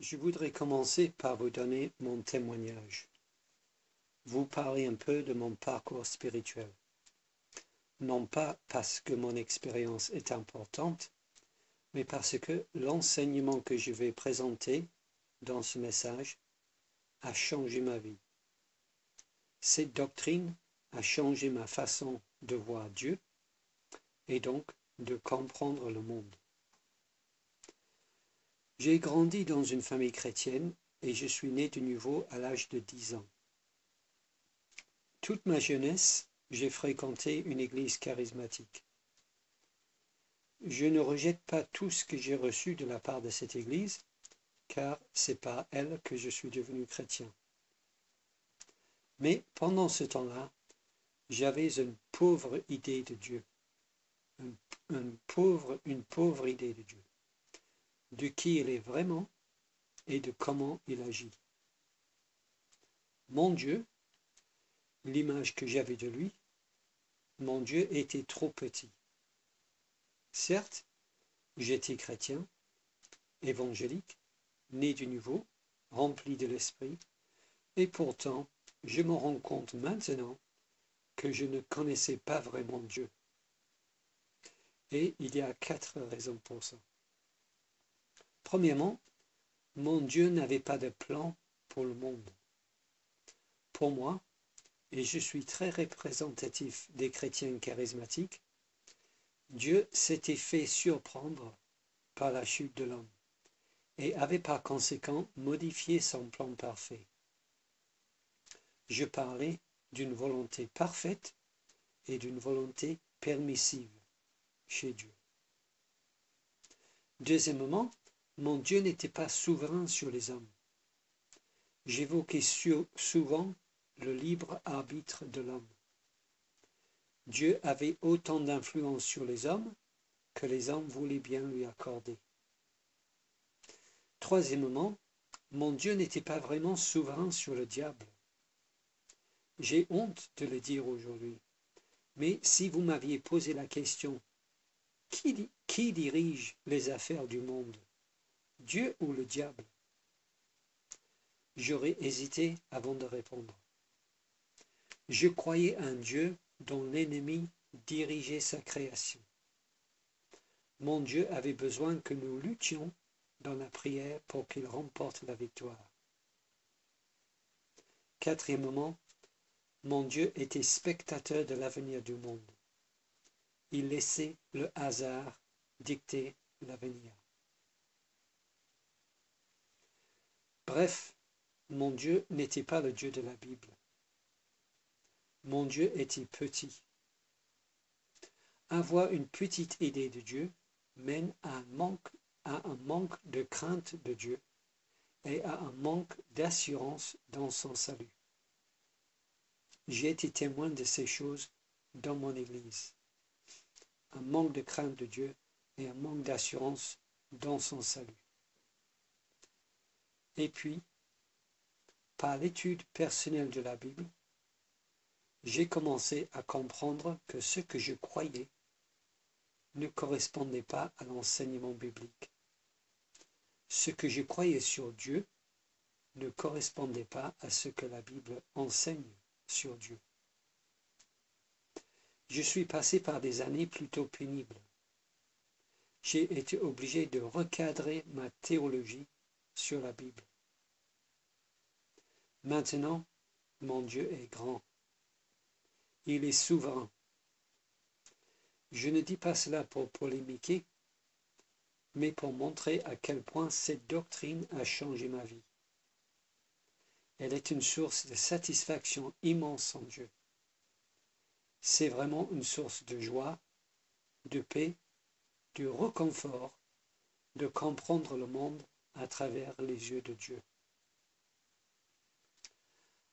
Je voudrais commencer par vous donner mon témoignage, vous parler un peu de mon parcours spirituel. Non pas parce que mon expérience est importante, mais parce que l'enseignement que je vais présenter dans ce message a changé ma vie. Cette doctrine a changé ma façon de voir Dieu et donc de comprendre le monde. J'ai grandi dans une famille chrétienne et je suis né de nouveau à l'âge de 10 ans. Toute ma jeunesse, j'ai fréquenté une église charismatique. Je ne rejette pas tout ce que j'ai reçu de la part de cette église, car c'est par elle que je suis devenu chrétien. Mais pendant ce temps-là, j'avais une pauvre idée de Dieu, une pauvre idée de Dieu, de qui il est vraiment et de comment il agit. Mon Dieu, l'image que j'avais de lui, mon Dieu était trop petit. Certes, j'étais chrétien, évangélique, né du nouveau, rempli de l'esprit, et pourtant, je me rends compte maintenant que je ne connaissais pas vraiment Dieu. Et il y a 4 raisons pour ça. Premièrement, mon Dieu n'avait pas de plan pour le monde. Pour moi, et je suis très représentatif des chrétiens charismatiques, Dieu s'était fait surprendre par la chute de l'homme et avait par conséquent modifié son plan parfait. Je parlais d'une volonté parfaite et d'une volonté permissive chez Dieu. Deuxièmement, mon Dieu n'était pas souverain sur les hommes. J'évoquais souvent le libre arbitre de l'homme. Dieu avait autant d'influence sur les hommes que les hommes voulaient bien lui accorder. Troisièmement, mon Dieu n'était pas vraiment souverain sur le diable. J'ai honte de le dire aujourd'hui, mais si vous m'aviez posé la question « Qui dirige les affaires du monde, Dieu ou le diable ?» j'aurais hésité avant de répondre. Je croyais un Dieu dont l'ennemi dirigeait sa création. Mon Dieu avait besoin que nous luttions dans la prière pour qu'il remporte la victoire. Quatrièmement, mon Dieu était spectateur de l'avenir du monde. Il laissait le hasard dicter l'avenir. Bref, mon Dieu n'était pas le Dieu de la Bible. Mon Dieu était petit. Avoir une petite idée de Dieu mène à un manque de crainte de Dieu et à un manque d'assurance dans son salut. J'ai été témoin de ces choses dans mon Église. Un manque de crainte de Dieu et un manque d'assurance dans son salut. Et puis, par l'étude personnelle de la Bible, j'ai commencé à comprendre que ce que je croyais ne correspondait pas à l'enseignement biblique. Ce que je croyais sur Dieu ne correspondait pas à ce que la Bible enseigne sur Dieu. Je suis passé par des années plutôt pénibles. J'ai été obligé de recadrer ma théologie sur la Bible. Maintenant, mon Dieu est grand. Il est souverain. Je ne dis pas cela pour polémiquer, mais pour montrer à quel point cette doctrine a changé ma vie. Elle est une source de satisfaction immense en Dieu. C'est vraiment une source de joie, de paix, de réconfort, de comprendre le monde à travers les yeux de Dieu.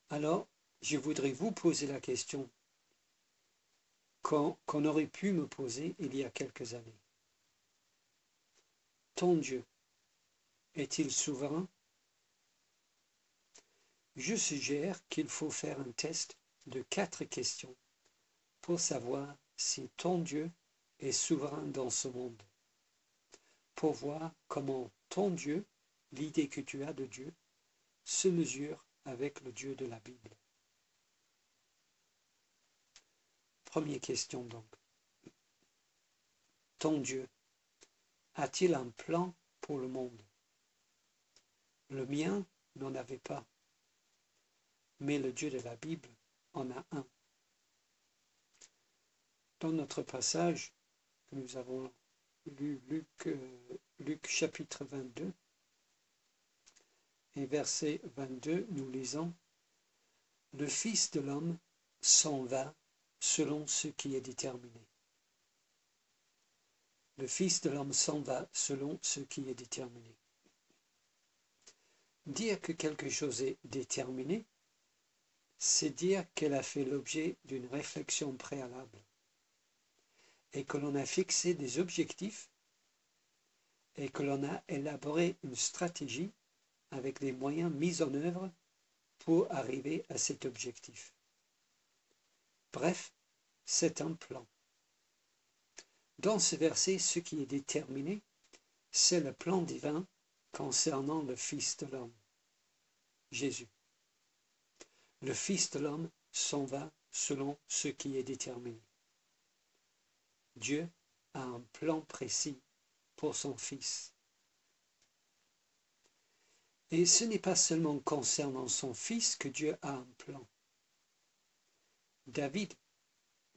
Alors, je voudrais vous poser la question qu'on aurait pu me poser il y a quelques années. Ton Dieu est-il souverain? Je suggère qu'il faut faire un test de 4 questions pour savoir si ton Dieu est souverain dans ce monde, pour voir comment ton Dieu l'idée que tu as de Dieu se mesure avec le Dieu de la Bible? Première question donc. Ton Dieu a-t-il un plan pour le monde? Le mien n'en avait pas, mais le Dieu de la Bible en a un. Dans notre passage que nous avons lu, Luc chapitre 22, et verset 22, nous lisons « Le Fils de l'homme s'en va selon ce qui est déterminé. » Le Fils de l'homme s'en va selon ce qui est déterminé. Dire que quelque chose est déterminé, c'est dire qu'elle a fait l'objet d'une réflexion préalable et que l'on a fixé des objectifs et que l'on a élaboré une stratégie avec les moyens mis en œuvre pour arriver à cet objectif. Bref, c'est un plan. Dans ce verset, ce qui est déterminé, c'est le plan divin concernant le Fils de l'homme, Jésus. Le Fils de l'homme s'en va selon ce qui est déterminé. Dieu a un plan précis pour son Fils. Et ce n'est pas seulement concernant son Fils que Dieu a un plan. David,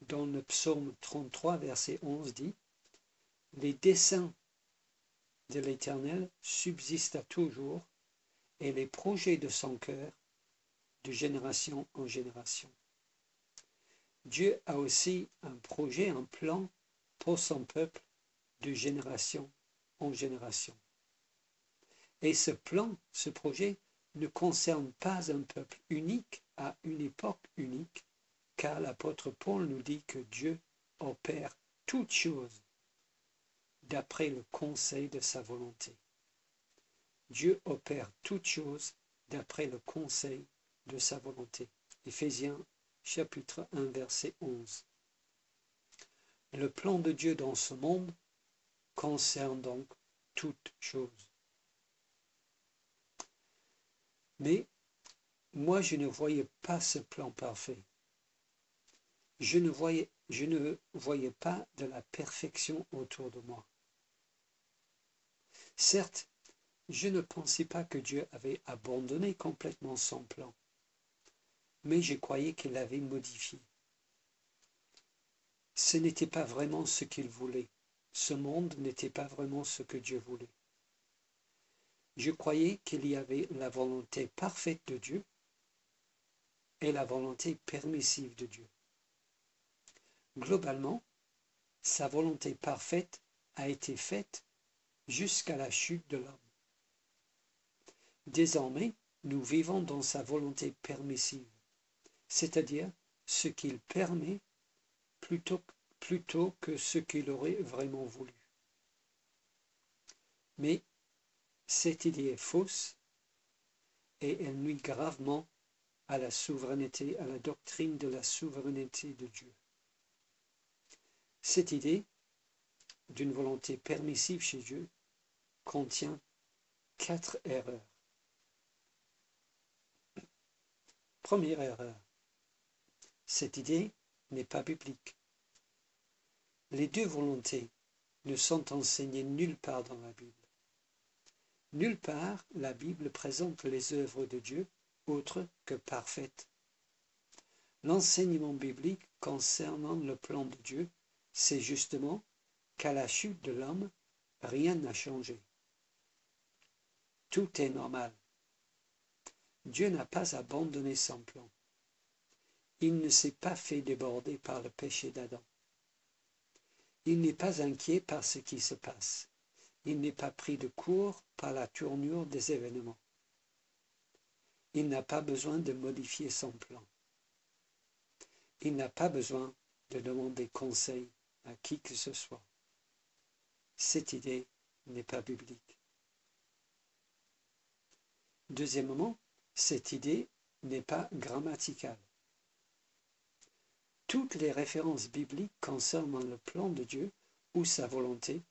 dans le psaume 33, verset 11, dit « Les desseins de l'Éternel subsistent à toujours, et les projets de son cœur de génération en génération. » Dieu a aussi un projet, un plan pour son peuple de génération en génération. Et ce plan, ce projet, ne concerne pas un peuple unique à une époque unique, car l'apôtre Paul nous dit que Dieu opère toutes choses d'après le conseil de sa volonté. Dieu opère toutes choses d'après le conseil de sa volonté. Éphésiens chapitre 1 verset 11. Le plan de Dieu dans ce monde concerne donc toutes choses. Mais moi je ne voyais pas ce plan parfait. Je ne voyais pas de la perfection autour de moi. Certes, je ne pensais pas que Dieu avait abandonné complètement son plan, mais je croyais qu'il l'avait modifié. Ce n'était pas vraiment ce qu'il voulait. Ce monde n'était pas vraiment ce que Dieu voulait. Je croyais qu'il y avait la volonté parfaite de Dieu et la volonté permissive de Dieu. Globalement, sa volonté parfaite a été faite jusqu'à la chute de l'homme. Désormais, nous vivons dans sa volonté permissive, c'est-à-dire ce qu'il permet plutôt que ce qu'il aurait vraiment voulu. Mais cette idée est fausse et elle nuit gravement à la souveraineté, à la doctrine de la souveraineté de Dieu. Cette idée d'une volonté permissive chez Dieu contient 4 erreurs. Première erreur, cette idée n'est pas biblique. Les deux volontés ne sont enseignées nulle part dans la Bible. Nulle part la Bible présente les œuvres de Dieu autres que parfaites. L'enseignement biblique concernant le plan de Dieu, c'est justement qu'à la chute de l'homme, rien n'a changé. Tout est normal. Dieu n'a pas abandonné son plan. Il ne s'est pas fait déborder par le péché d'Adam. Il n'est pas inquiet par ce qui se passe. Il n'est pas pris de court par la tournure des événements. Il n'a pas besoin de modifier son plan. Il n'a pas besoin de demander conseil à qui que ce soit. Cette idée n'est pas biblique. Deuxièmement, cette idée n'est pas grammaticale. Toutes les références bibliques concernant le plan de Dieu ou sa volonté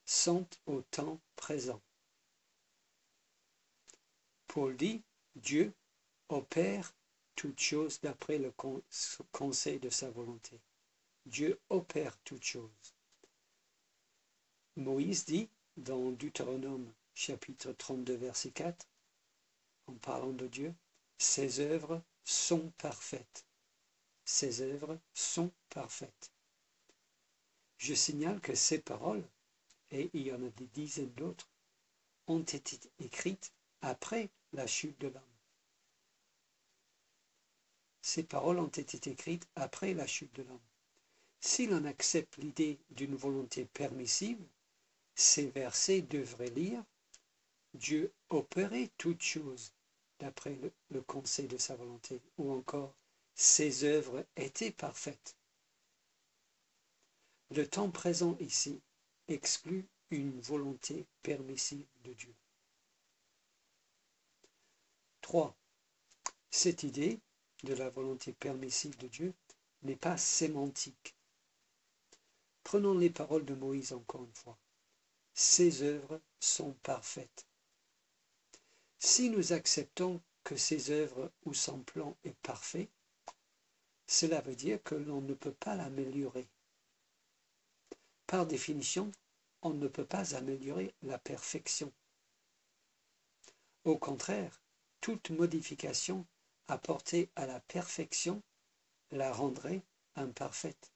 sont au temps présent. Paul dit, Dieu opère toutes choses d'après le conseil de sa volonté. Dieu opère toutes choses. Moïse dit, dans Deutéronome chapitre 32, verset 4, en parlant de Dieu, ses œuvres sont parfaites. Ses œuvres sont parfaites. Je signale que ces paroles, et il y en a des dizaines d'autres, ont été écrites après la chute de l'homme. Ces paroles ont été écrites après la chute de l'homme. Si l'on accepte l'idée d'une volonté permissive, ces versets devraient lire « Dieu opérait toutes choses d'après le conseil de sa volonté » ou encore « Ses œuvres étaient parfaites ». Le temps présent ici exclut une volonté permissive de Dieu. 3. Cette idée de la volonté permissive de Dieu n'est pas sémantique. Prenons les paroles de Moïse encore une fois. Ses œuvres sont parfaites. Si nous acceptons que ses œuvres ou son plan est parfait, cela veut dire que l'on ne peut pas l'améliorer. Par définition, on ne peut pas améliorer la perfection. Au contraire, toute modification apportée à la perfection la rendrait imparfaite.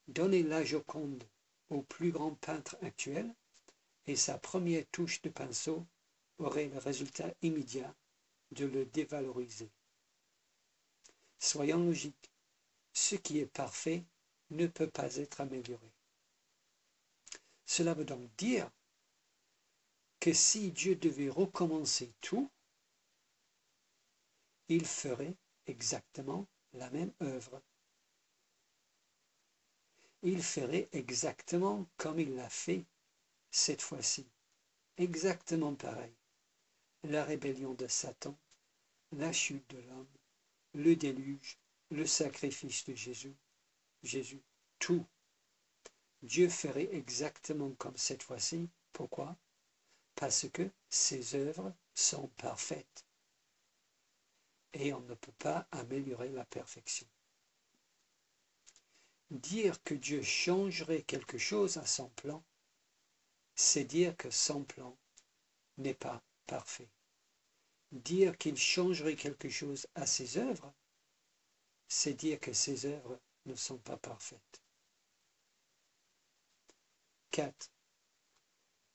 Donnez la Joconde au plus grand peintre actuel et sa première touche de pinceau aurait le résultat immédiat de le dévaloriser. Soyons logiques, ce qui est parfait ne peut pas être amélioré. Cela veut donc dire que si Dieu devait recommencer tout, il ferait exactement la même œuvre. Il ferait exactement comme il l'a fait cette fois-ci. Exactement pareil. La rébellion de Satan, la chute de l'homme, le déluge, le sacrifice de Jésus, tout. Dieu ferait exactement comme cette fois-ci. Pourquoi? Parce que ses œuvres sont parfaites. Et on ne peut pas améliorer la perfection. Dire que Dieu changerait quelque chose à son plan, c'est dire que son plan n'est pas parfait. Dire qu'il changerait quelque chose à ses œuvres, c'est dire que ses œuvres ne sont pas parfaites. 4.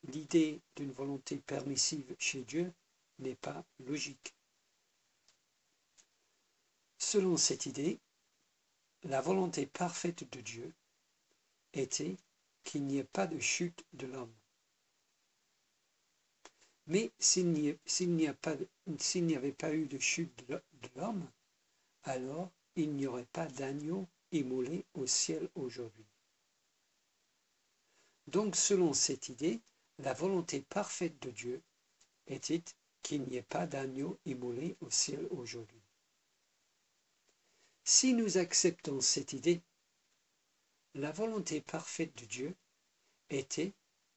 L'idée d'une volonté permissive chez Dieu n'est pas logique. Selon cette idée, la volonté parfaite de Dieu était qu'il n'y ait pas de chute de l'homme. Mais s'il n'y avait pas eu de chute de l'homme, alors il n'y aurait pas d'agneau immolé au ciel aujourd'hui. Donc selon cette idée, la volonté parfaite de Dieu était qu'il n'y ait pas d'agneau immolé au ciel aujourd'hui. Si nous acceptons cette idée, la volonté parfaite de Dieu était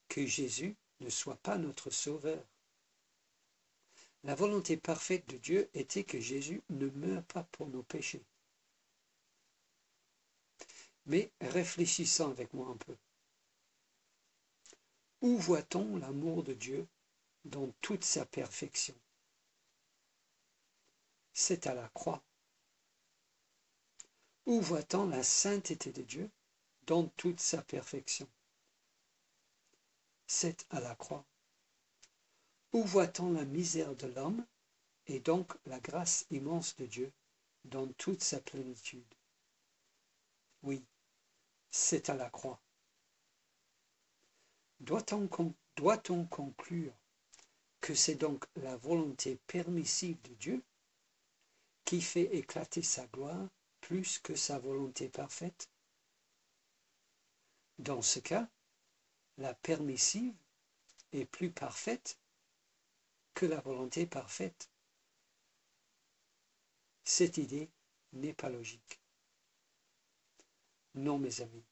que Jésus ne soit pas notre sauveur. La volonté parfaite de Dieu était que Jésus ne meure pas pour nos péchés. Mais réfléchissons avec moi un peu. Où voit-on l'amour de Dieu dans toute sa perfection? C'est à la croix. Où voit-on la sainteté de Dieu dans toute sa perfection? C'est à la croix. Où voit-on la misère de l'homme et donc la grâce immense de Dieu dans toute sa plénitude? Oui, c'est à la croix. Doit-on conclure que c'est donc la volonté permissive de Dieu qui fait éclater sa gloire plus que sa volonté parfaite? Dans ce cas, la permissive est plus parfaite que la volonté parfaite. Cette idée n'est pas logique. Non, mes amis,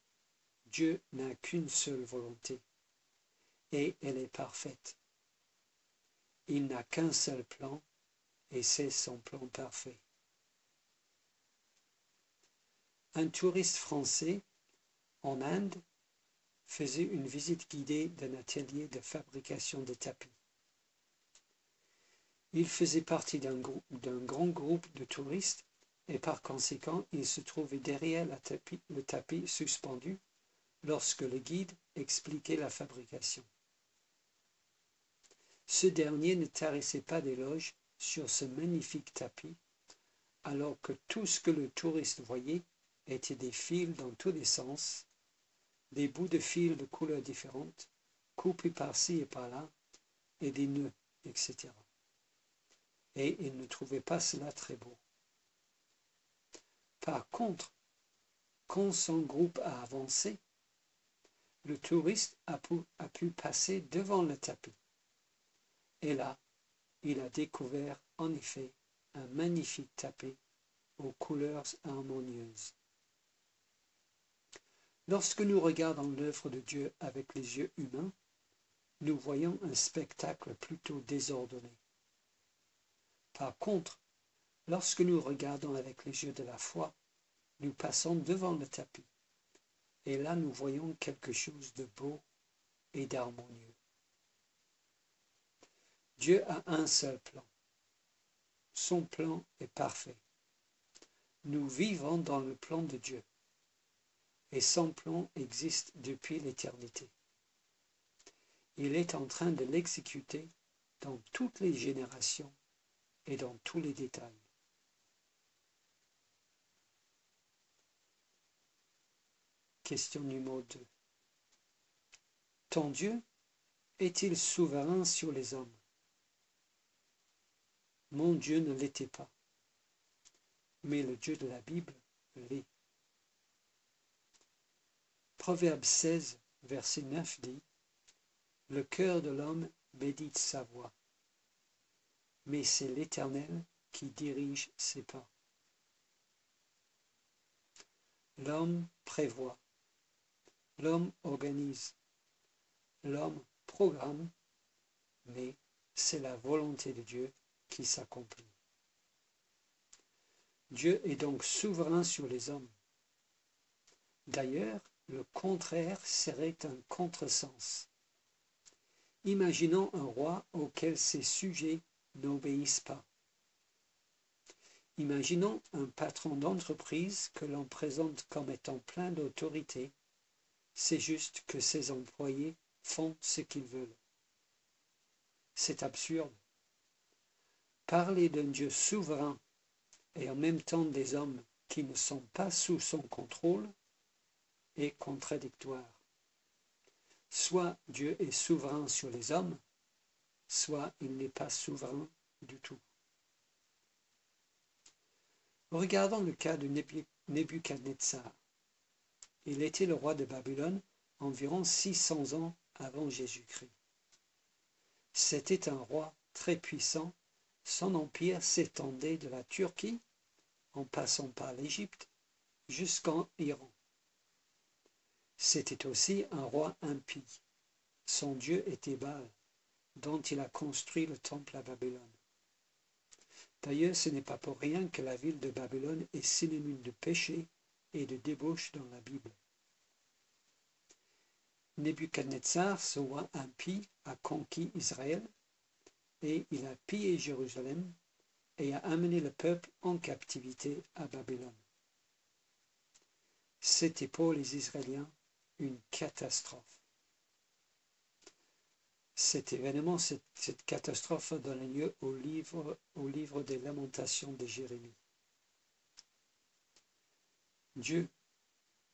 Dieu n'a qu'une seule volonté, et elle est parfaite. il n'a qu'un seul plan, et c'est son plan parfait. Un touriste français en Inde faisait une visite guidée d'un atelier de fabrication de tapis. Il faisait partie d'un grand groupe de touristes et par conséquent il se trouvait derrière le tapis suspendu lorsque le guide expliquait la fabrication. Ce dernier ne tarissait pas d'éloges sur ce magnifique tapis, alors que tout ce que le touriste voyait étaient des fils dans tous les sens, des bouts de fils de couleurs différentes, coupés par-ci et par-là, et des nœuds, etc. Et il ne trouvait pas cela très beau. Par contre, quand son groupe a avancé, le touriste a pu passer devant le tapis. Et là, il a découvert en effet un magnifique tapis aux couleurs harmonieuses. Lorsque nous regardons l'œuvre de Dieu avec les yeux humains, nous voyons un spectacle plutôt désordonné. Par contre, lorsque nous regardons avec les yeux de la foi, nous passons devant le tapis, et là nous voyons quelque chose de beau et d'harmonieux. Dieu a un seul plan. Son plan est parfait. Nous vivons dans le plan de Dieu, et son plan existe depuis l'éternité. Il est en train de l'exécuter dans toutes les générations et dans tous les détails. Question numéro 2. Ton Dieu est-il souverain sur les hommes? Mon Dieu ne l'était pas, mais le Dieu de la Bible l'est. Proverbe 16, verset 9 dit « Le cœur de l'homme médite sa voie, mais c'est l'Éternel qui dirige ses pas. » L'homme prévoit, l'homme organise, l'homme programme, mais c'est la volonté de Dieu qui s'accomplit. Dieu est donc souverain sur les hommes. D'ailleurs, le contraire serait un contresens. Imaginons un roi auquel ses sujets n'obéissent pas. Imaginons un patron d'entreprise que l'on présente comme étant plein d'autorité. C'est juste que ses employés font ce qu'ils veulent. C'est absurde. Parler d'un Dieu souverain et en même temps des hommes qui ne sont pas sous son contrôle est contradictoire. Soit Dieu est souverain sur les hommes, soit il n'est pas souverain du tout. Regardons le cas de Nebuchadnezzar. Il était le roi de Babylone environ 600 ans avant Jésus-Christ. C'était un roi très puissant. Son empire s'étendait de la Turquie, en passant par l'Égypte, jusqu'en Iran. C'était aussi un roi impie. Son dieu était Baal, dont il a construit le temple à Babylone. D'ailleurs, ce n'est pas pour rien que la ville de Babylone est synonyme de péché et de débauche dans la Bible. Nebuchadnezzar, ce roi impie, a conquis Israël et il a pillé Jérusalem et a amené le peuple en captivité à Babylone. C'était pour les Israéliens une catastrophe. Cet événement, cette catastrophe a donné lieu au livre des Lamentations de Jérémie. Dieu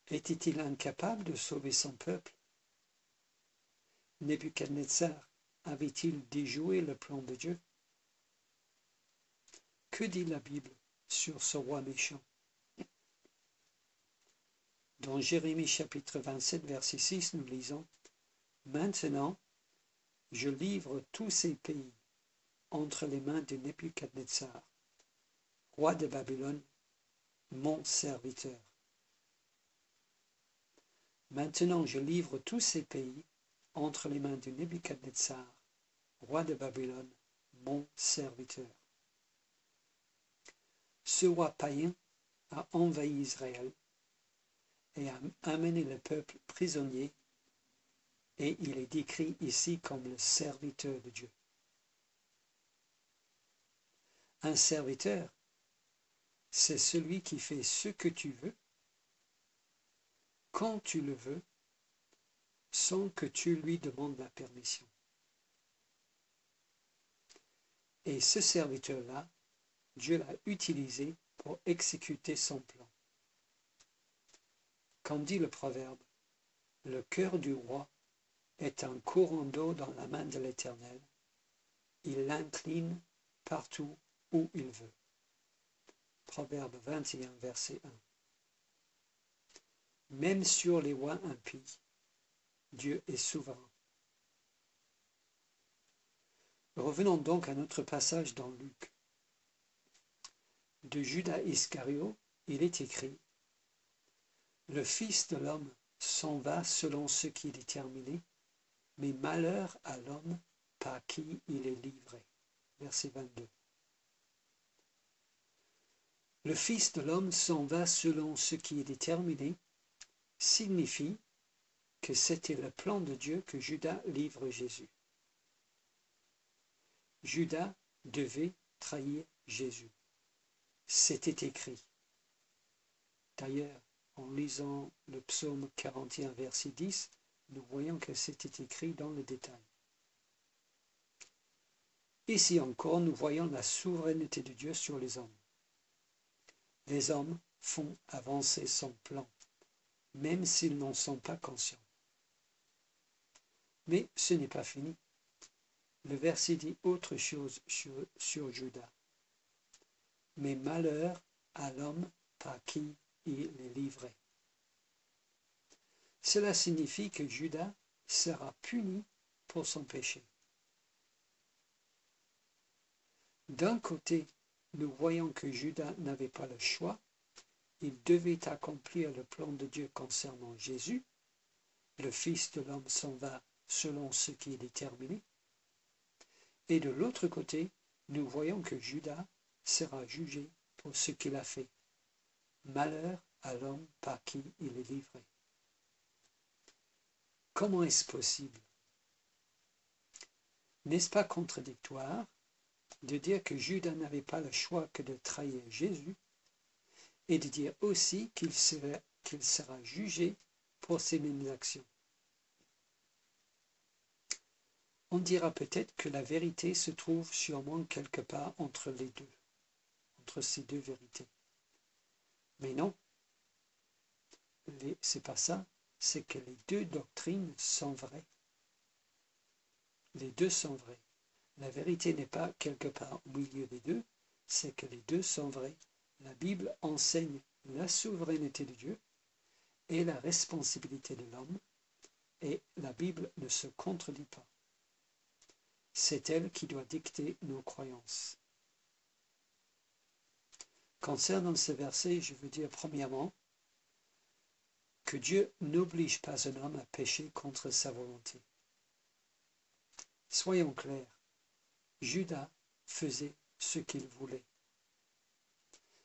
était-il incapable de sauver son peuple? Nebuchadnezzar avait-il déjoué le plan de Dieu? Que dit la Bible sur ce roi méchant? Dans Jérémie chapitre 27, verset 6, nous lisons « Maintenant, je livre tous ces pays entre les mains de Nebuchadnezzar, roi de Babylone, mon serviteur. » Maintenant, je livre tous ces pays entre les mains de Nebuchadnezzar, roi de Babylone, mon serviteur. Ce roi païen a envahi Israël et a amené le peuple prisonnier, et il est décrit ici comme le serviteur de Dieu. Un serviteur, c'est celui qui fait ce que tu veux, quand tu le veux, sans que tu lui demandes la permission. Et ce serviteur-là, Dieu l'a utilisé pour exécuter son plan. Comme dit le proverbe, le cœur du roi est un courant d'eau dans la main de l'Éternel. Il l'incline partout où il veut. Proverbe 21, verset 1. Même sur les rois impies, Dieu est souverain. Revenons donc à notre passage dans Luc. De Judas Iscario, il est écrit: le Fils de l'homme s'en va selon ce qui est déterminé, mais malheur à l'homme par qui il est livré. Verset 22. Le Fils de l'homme s'en va selon ce qui est déterminé signifie que c'était le plan de Dieu que Judas livre Jésus. Judas devait trahir Jésus. C'était écrit. D'ailleurs, en lisant le psaume 41, verset 10, nous voyons que c'était écrit dans le détail. Ici encore, nous voyons la souveraineté de Dieu sur les hommes. Les hommes font avancer son plan, même s'ils n'en sont pas conscients. Mais ce n'est pas fini. Le verset dit autre chose sur Judas. Mais malheur à l'homme par qui il est livré. Cela signifie que Judas sera puni pour son péché. D'un côté, nous voyons que Judas n'avait pas le choix. Il devait accomplir le plan de Dieu concernant Jésus. Le Fils de l'homme s'en va selon ce qui est déterminé. Et de l'autre côté, nous voyons que Judas sera jugé pour ce qu'il a fait. Malheur à l'homme par qui il est livré. Comment est-ce possible? N'est-ce pas contradictoire de dire que Judas n'avait pas le choix que de trahir Jésus et de dire aussi qu'il sera jugé pour ses mêmes actions? On dira peut-être que la vérité se trouve sûrement quelque part entre les deux, entre ces deux vérités. Mais non, c'est pas ça, c'est que les deux doctrines sont vraies. Les deux sont vraies. La vérité n'est pas quelque part au milieu des deux, c'est que les deux sont vrais. La Bible enseigne la souveraineté de Dieu et la responsabilité de l'homme, et la Bible ne se contredit pas. C'est elle qui doit dicter nos croyances. Concernant ce verset, je veux dire premièrement que Dieu n'oblige pas un homme à pécher contre sa volonté. Soyons clairs, Judas faisait ce qu'il voulait.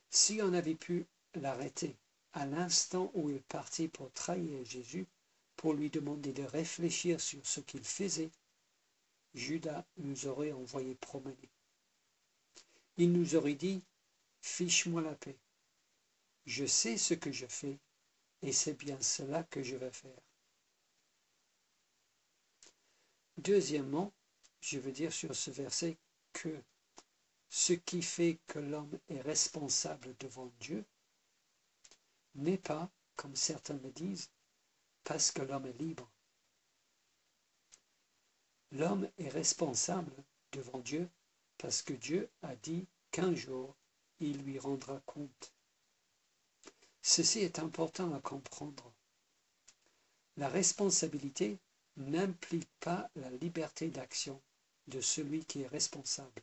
Si on avait pu l'arrêter à l'instant où il partit pour trahir Jésus, pour lui demander de réfléchir sur ce qu'il faisait, Judas nous aurait envoyé promener. Il nous aurait dit: fiche-moi la paix. Je sais ce que je fais et c'est bien cela que je vais faire. Deuxièmement, je veux dire sur ce verset que ce qui fait que l'homme est responsable devant Dieu n'est pas, comme certains le disent, parce que l'homme est libre. L'homme est responsable devant Dieu parce que Dieu a dit qu'un jour, il lui rendra compte. Ceci est important à comprendre. La responsabilité n'implique pas la liberté d'action de celui qui est responsable.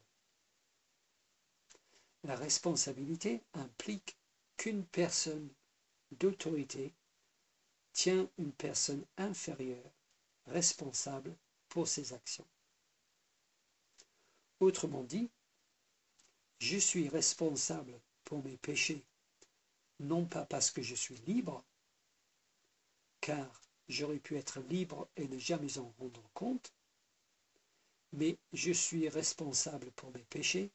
La responsabilité implique qu'une personne d'autorité tient une personne inférieure responsable pour ses actions. Autrement dit, je suis responsable pour mes péchés, non pas parce que je suis libre, car j'aurais pu être libre et ne jamais en rendre compte, mais je suis responsable pour mes péchés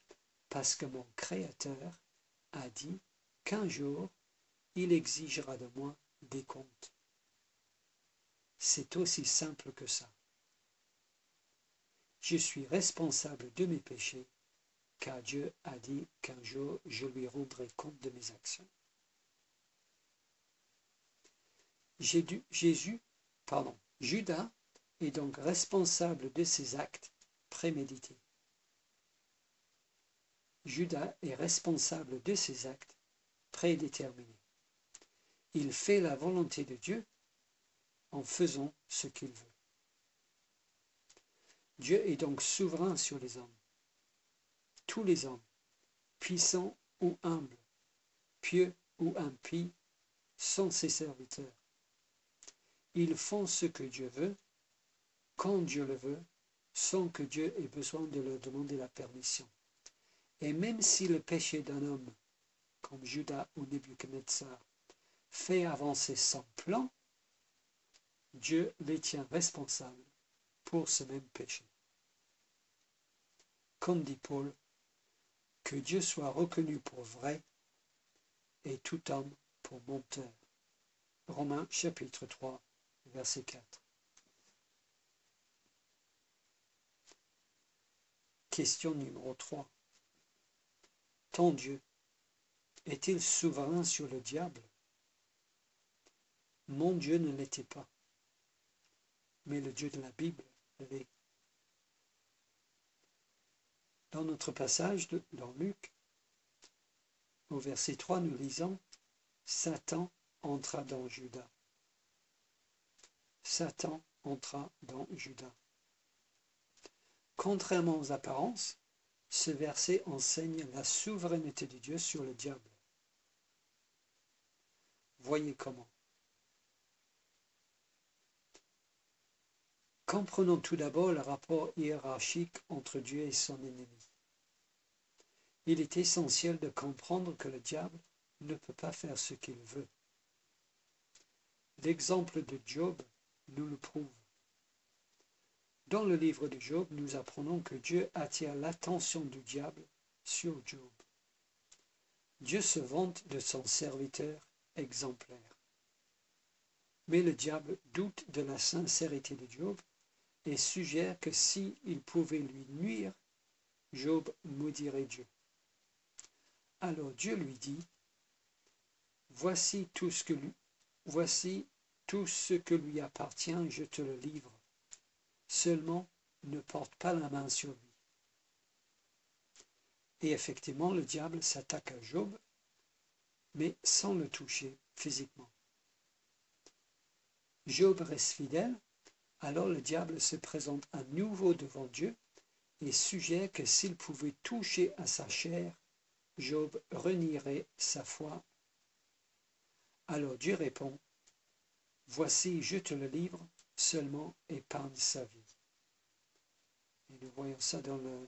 parce que mon Créateur a dit qu'un jour, il exigera de moi des comptes. C'est aussi simple que ça. Je suis responsable de mes péchés, car Dieu a dit qu'un jour je lui rendrai compte de mes actions. Judas est donc responsable de ses actes prémédités. Judas est responsable de ses actes prédéterminés. Il fait la volonté de Dieu en faisant ce qu'il veut. Dieu est donc souverain sur les hommes. Tous les hommes, puissants ou humbles, pieux ou impies, sont ses serviteurs. Ils font ce que Dieu veut, quand Dieu le veut, sans que Dieu ait besoin de leur demander la permission. Et même si le péché d'un homme, comme Judas ou Nebuchadnezzar, fait avancer son plan, Dieu les tient responsables pour ce même péché. Comme dit Paul, que Dieu soit reconnu pour vrai et tout homme pour menteur. Romains chapitre 3, verset 4. Question numéro 3. Ton Dieu est-il souverain sur le diable? Mon Dieu ne l'était pas, mais le Dieu de la Bible l'est. Dans notre passage dans Luc, au verset 3, nous lisons « Satan entra dans Judas ». Satan entra dans Judas. Contrairement aux apparences, ce verset enseigne la souveraineté de Dieu sur le diable. Voyez comment. Comprenons tout d'abord le rapport hiérarchique entre Dieu et son ennemi. Il est essentiel de comprendre que le diable ne peut pas faire ce qu'il veut. L'exemple de Job nous le prouve. Dans le livre de Job, nous apprenons que Dieu attire l'attention du diable sur Job. Dieu se vante de son serviteur exemplaire. Mais le diable doute de la sincérité de Job et suggère que s'il pouvait lui nuire, Job maudirait Dieu. Alors Dieu lui dit, voici tout ce que lui appartient, je te le livre. Seulement, ne porte pas la main sur lui. Et effectivement, le diable s'attaque à Job, mais sans le toucher physiquement. Job reste fidèle, alors le diable se présente à nouveau devant Dieu et suggère que s'il pouvait toucher à sa chair, Job renierait sa foi. Alors Dieu répond, voici, je te le livre, seulement épargne sa vie. Et nous voyons ça dans le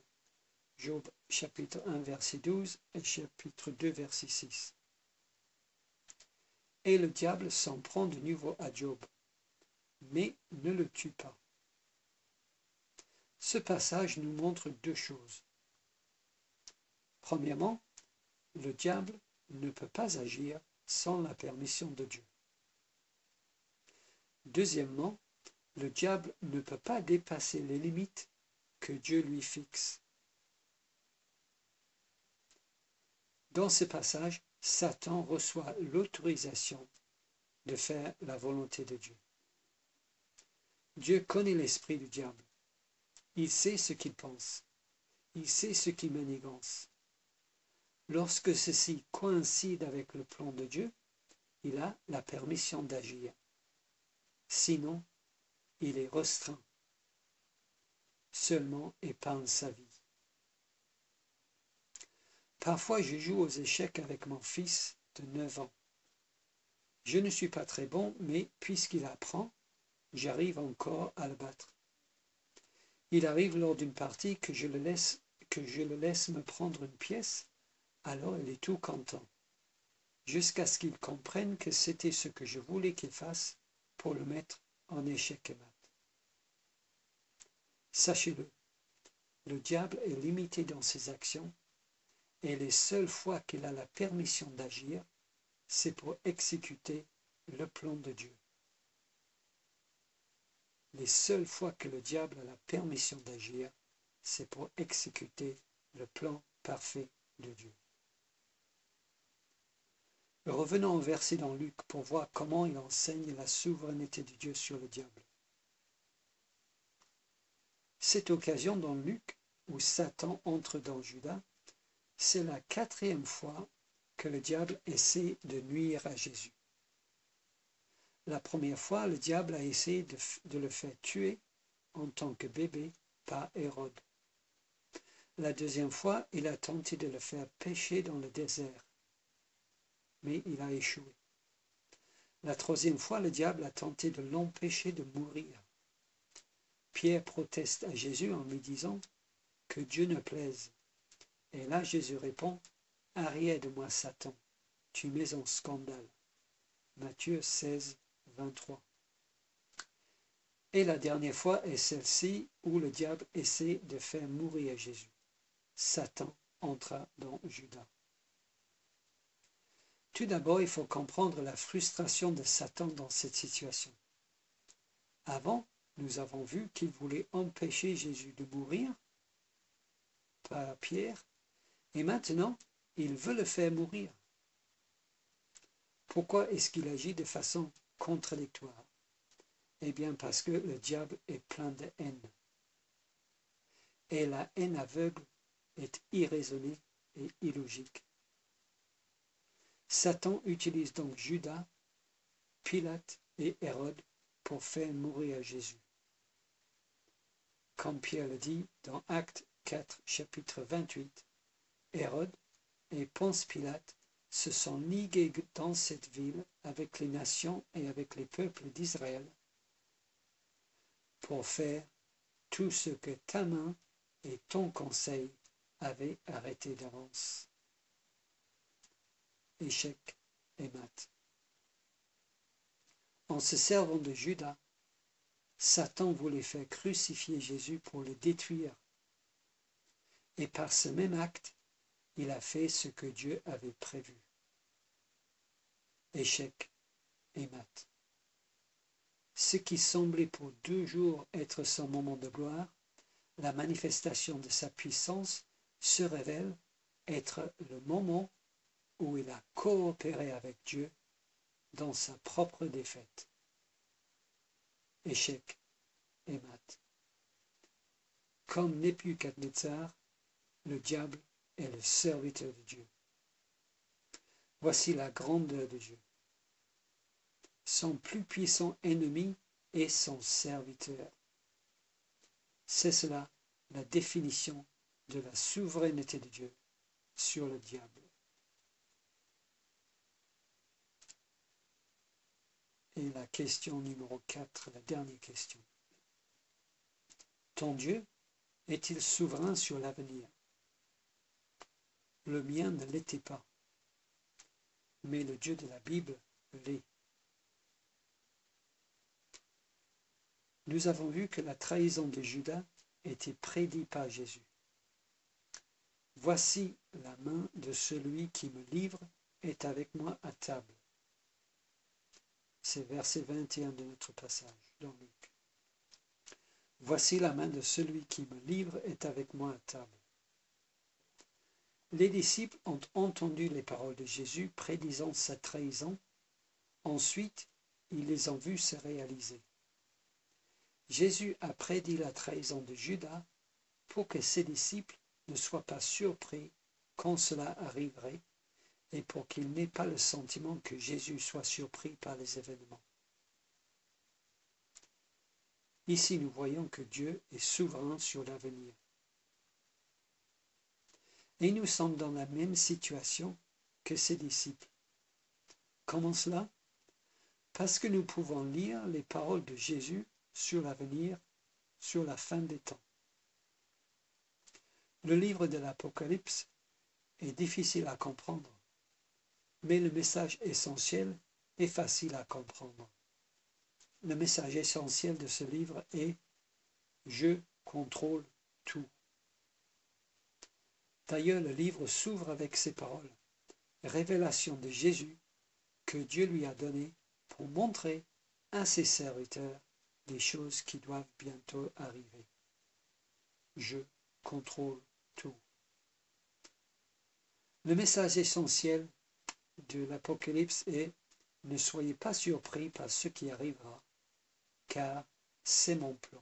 Job chapitre 1 verset 12 et chapitre 2 verset 6. Et le diable s'en prend de nouveau à Job, mais ne le tue pas. Ce passage nous montre deux choses. Premièrement, le diable ne peut pas agir sans la permission de Dieu. Deuxièmement, le diable ne peut pas dépasser les limites que Dieu lui fixe. Dans ce passage, Satan reçoit l'autorisation de faire la volonté de Dieu. Dieu connaît l'esprit du diable. Il sait ce qu'il pense. Il sait ce qui manigance. Lorsque ceci coïncide avec le plan de Dieu, il a la permission d'agir. Sinon, il est restreint. Seulement épargne sa vie. Parfois, je joue aux échecs avec mon fils de 9 ans. Je ne suis pas très bon, mais puisqu'il apprend, j'arrive encore à le battre. Il arrive lors d'une partie que je que je le laisse me prendre une pièce, alors il est tout content, jusqu'à ce qu'il comprenne que c'était ce que je voulais qu'il fasse pour le mettre en échec et mat. Sachez-le, le diable est limité dans ses actions et les seules fois qu'il a la permission d'agir, c'est pour exécuter le plan de Dieu. Les seules fois que le diable a la permission d'agir, c'est pour exécuter le plan parfait de Dieu. Revenons au verset dans Luc pour voir comment il enseigne la souveraineté de Dieu sur le diable. Cette occasion dans Luc où Satan entre dans Judas, c'est la 4e fois que le diable essaie de nuire à Jésus. La première fois, le diable a essayé de le faire tuer en tant que bébé par Hérode. La deuxième fois, il a tenté de le faire pécher dans le désert, mais il a échoué. La troisième fois, le diable a tenté de l'empêcher de mourir. Pierre proteste à Jésus en lui disant que Dieu ne plaise. Et là, Jésus répond, « Arrière de moi, Satan, tu mets en scandale. » Matthieu 16, 23. Et la dernière fois est celle-ci où le diable essaie de faire mourir Jésus. Satan entra dans Judas. Tout d'abord, il faut comprendre la frustration de Satan dans cette situation. Avant, nous avons vu qu'il voulait empêcher Jésus de mourir par Pierre, et maintenant, il veut le faire mourir. Pourquoi est-ce qu'il agit de façon contradictoire? Eh bien, parce que le diable est plein de haine. Et la haine aveugle est irraisonnée et illogique. Satan utilise donc Judas, Pilate et Hérode pour faire mourir Jésus. Comme Pierre le dit dans Actes 4, chapitre 28, Hérode et Ponce Pilate se sont ligués dans cette ville avec les nations et avec les peuples d'Israël pour faire tout ce que ta main et ton conseil avaient arrêté d'avance. Échec et mat. En se servant de Judas, Satan voulait faire crucifier Jésus pour le détruire. Et par ce même acte, il a fait ce que Dieu avait prévu. Échec et mat. Ce qui semblait pour 2 jours être son moment de gloire, la manifestation de sa puissance, se révèle être le moment où il a coopéré avec Dieu dans sa propre défaite. Échec et mat. Comme Nebuchadnezzar, le diable est le serviteur de Dieu. Voici la grandeur de Dieu. Son plus puissant ennemi est son serviteur. C'est cela la définition de la souveraineté de Dieu sur le diable. Et la question numéro 4, la dernière question. Ton Dieu est-il souverain sur l'avenir? Le mien ne l'était pas, mais le Dieu de la Bible l'est. Nous avons vu que la trahison de Judas était prédite par Jésus. Voici la main de celui qui me livre est avec moi à table. C'est verset 21 de notre passage dans Luc. Voici la main de celui qui me livre est avec moi à table. Les disciples ont entendu les paroles de Jésus prédisant sa trahison. Ensuite, ils les ont vues se réaliser. Jésus a prédit la trahison de Judas pour que ses disciples ne soient pas surpris quand cela arriverait et pour qu'ils n'aient pas le sentiment que Jésus soit surpris par les événements. Ici, nous voyons que Dieu est souverain sur l'avenir. Et nous sommes dans la même situation que ses disciples. Comment cela? Parce que nous pouvons lire les paroles de Jésus sur l'avenir, sur la fin des temps. Le livre de l'Apocalypse est difficile à comprendre, mais le message essentiel est facile à comprendre. Le message essentiel de ce livre est « Je contrôle tout ». D'ailleurs, le livre s'ouvre avec ces paroles, révélation de Jésus que Dieu lui a données pour montrer à ses serviteurs des choses qui doivent bientôt arriver. Je contrôle tout. Le message essentiel de l'Apocalypse est « Ne soyez pas surpris par ce qui arrivera, car c'est mon plan. »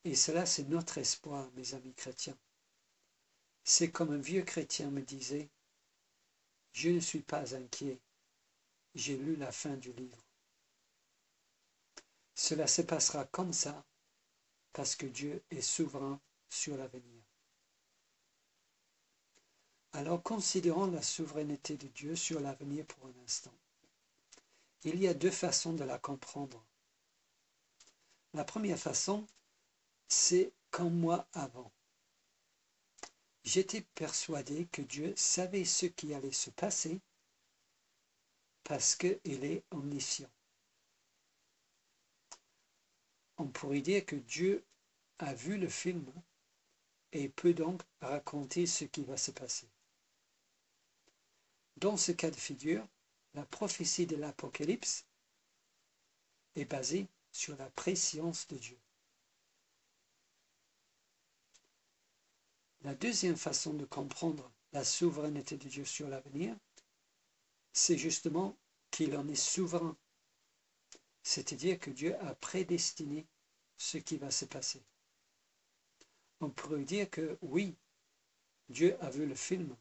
Et cela, c'est notre espoir, mes amis chrétiens. C'est comme un vieux chrétien me disait, « Je ne suis pas inquiet, j'ai lu la fin du livre. » Cela se passera comme ça, parce que Dieu est souverain sur l'avenir. Alors considérons la souveraineté de Dieu sur l'avenir pour un instant. Il y a deux façons de la comprendre. La première façon, c'est comme moi avant. J'étais persuadé que Dieu savait ce qui allait se passer parce qu'il est omniscient. On pourrait dire que Dieu a vu le film et peut donc raconter ce qui va se passer. Dans ce cas de figure, la prophétie de l'Apocalypse est basée sur la préscience de Dieu. La deuxième façon de comprendre la souveraineté de Dieu sur l'avenir, c'est justement qu'il en est souverain. C'est-à-dire que Dieu a prédestiné ce qui va se passer. On pourrait dire que oui, Dieu a vu le film,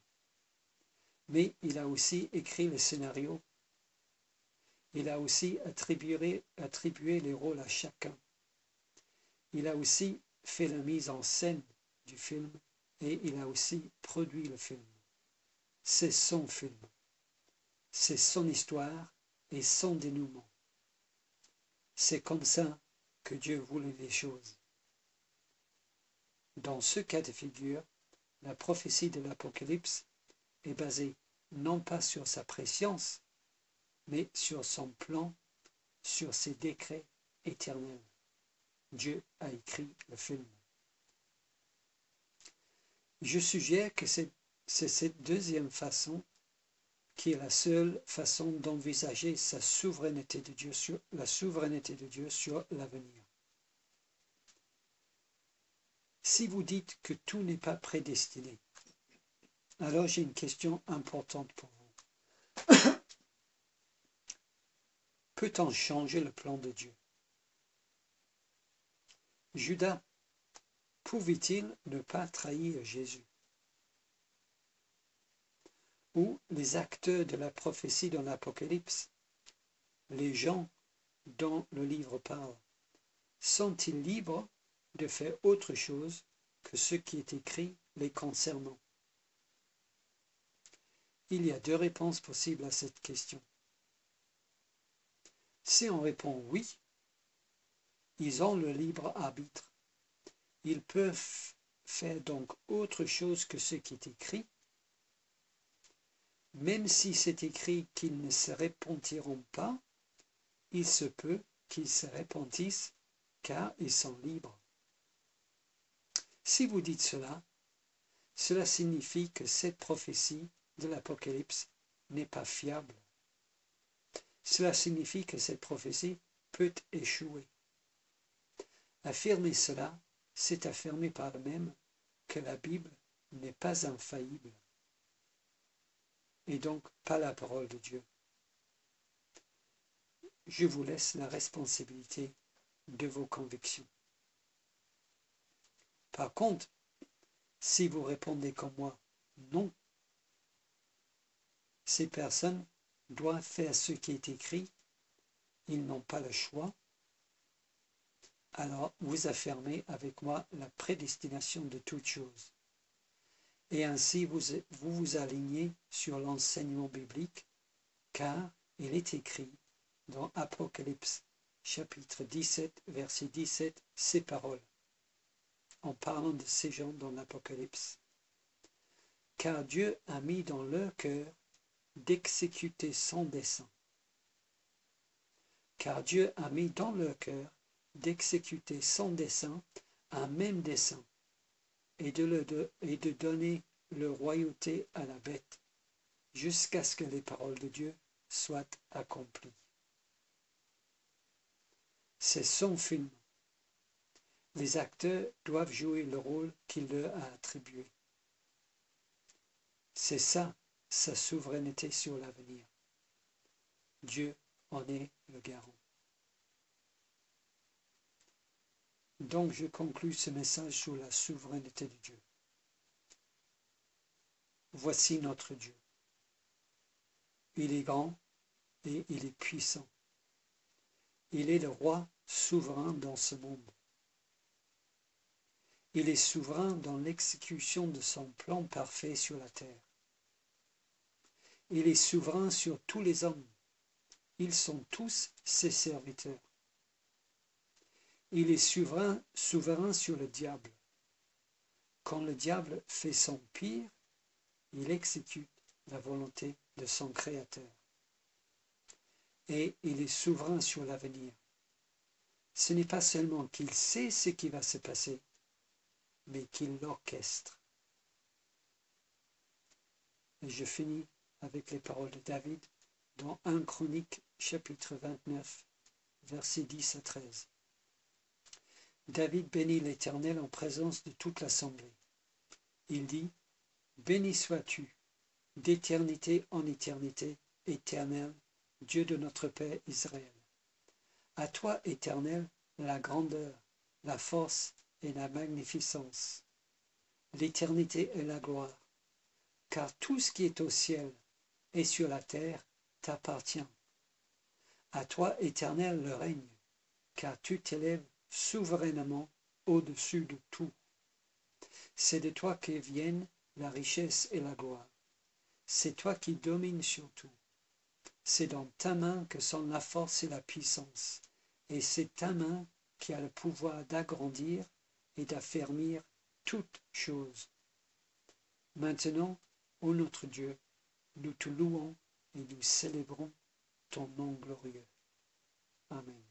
mais il a aussi écrit le scénario. Il a aussi attribué les rôles à chacun. Il a aussi fait la mise en scène du film et il a aussi produit le film. C'est son film. C'est son histoire et son dénouement. C'est comme ça que Dieu voulait les choses. Dans ce cas de figure, la prophétie de l'Apocalypse est basée non pas sur sa préscience, mais sur son plan, sur ses décrets éternels. Dieu a écrit le film. Je suggère que c'est cette deuxième façon qui est la seule façon d'envisager la souveraineté de Dieu sur l'avenir. Si vous dites que tout n'est pas prédestiné, alors j'ai une question importante pour vous. Peut-on changer le plan de Dieu? Judas pouvait-il ne pas trahir Jésus? Ou les acteurs de la prophétie dans l'Apocalypse, les gens dont le livre parle, sont-ils libres de faire autre chose que ce qui est écrit les concernant? Il y a deux réponses possibles à cette question. Si on répond oui, ils ont le libre arbitre. Ils peuvent faire donc autre chose que ce qui est écrit, même si c'est écrit qu'ils ne se repentiront pas, il se peut qu'ils se repentissent car ils sont libres. Si vous dites cela, cela signifie que cette prophétie de l'Apocalypse n'est pas fiable. Cela signifie que cette prophétie peut échouer. Affirmer cela, c'est affirmer par le même que la Bible n'est pas infaillible et donc pas la parole de Dieu. Je vous laisse la responsabilité de vos convictions. Par contre, si vous répondez comme moi, non, ces personnes doivent faire ce qui est écrit, ils n'ont pas le choix, alors vous affirmez avec moi la prédestination de toutes choses. Et ainsi vous alignez sur l'enseignement biblique, car il est écrit dans Apocalypse chapitre 17, verset 17, ces paroles. en parlant de ces gens dans l'Apocalypse. Car Dieu a mis dans leur cœur d'exécuter son dessein. Car Dieu a mis dans leur cœur d'exécuter son dessein, un même dessein, et de donner leur royauté à la bête, jusqu'à ce que les paroles de Dieu soient accomplies. C'est son film. Les acteurs doivent jouer le rôle qu'il leur a attribué. C'est ça, sa souveraineté sur l'avenir. Dieu en est le garant. Donc je conclus ce message sur la souveraineté de Dieu. Voici notre Dieu. Il est grand et il est puissant. Il est le roi souverain dans ce monde. Il est souverain dans l'exécution de son plan parfait sur la terre. Il est souverain sur tous les hommes. Ils sont tous ses serviteurs. Il est souverain sur le diable. Quand le diable fait son pire, il exécute la volonté de son Créateur. Et il est souverain sur l'avenir. Ce n'est pas seulement qu'il sait ce qui va se passer, mais qu'il l'orchestre. Et je finis avec les paroles de David dans 1 Chronique chapitre 29, versets 10 à 13. David bénit l'Éternel en présence de toute l'assemblée. Il dit, « Béni sois-tu, d'éternité en éternité, Éternel, Dieu de notre Père Israël. À toi, Éternel, la grandeur, la force et la magnificence, l'éternité et la gloire, car tout ce qui est au ciel et sur la terre t'appartient. À toi, Éternel, le règne, car tu t'élèves souverainement au-dessus de tout. C'est de toi que viennent la richesse et la gloire. C'est toi qui domines sur tout. C'est dans ta main que sont la force et la puissance, et c'est ta main qui a le pouvoir d'agrandir et d'affermir toutes choses. Maintenant, ô notre Dieu, nous te louons et nous célébrons ton nom glorieux. Amen.